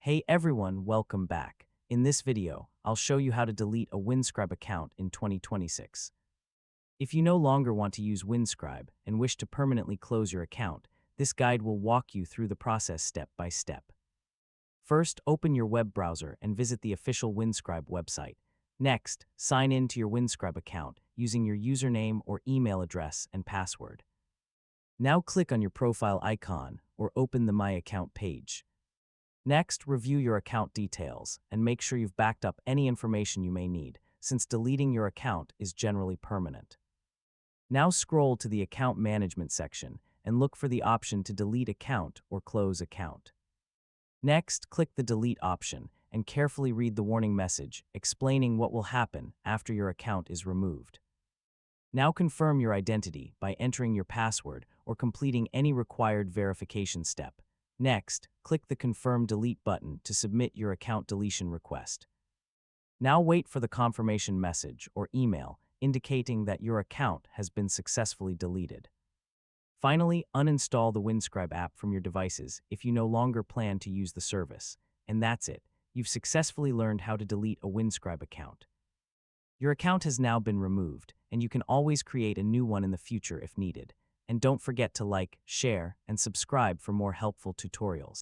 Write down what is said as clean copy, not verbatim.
Hey everyone, welcome back. In this video, I'll show you how to delete a Windscribe account in 2026. If you no longer want to use Windscribe and wish to permanently close your account, this guide will walk you through the process step by step. First, open your web browser and visit the official Windscribe website. Next, sign in to your Windscribe account using your username or email address and password. Now click on your profile icon or open the My Account page. Next, review your account details and make sure you've backed up any information you may need, since deleting your account is generally permanent. Now scroll to the Account Management section and look for the option to delete account or close account. Next, click the Delete option and carefully read the warning message explaining what will happen after your account is removed. Now confirm your identity by entering your password or completing any required verification step. Next, click the Confirm Delete button to submit your account deletion request. Now wait for the confirmation message or email indicating that your account has been successfully deleted. Finally, uninstall the Windscribe app from your devices if you no longer plan to use the service. And that's it. You've successfully learned how to delete a Windscribe account. Your account has now been removed, and you can always create a new one in the future if needed. And don't forget to like, share, and subscribe for more helpful tutorials.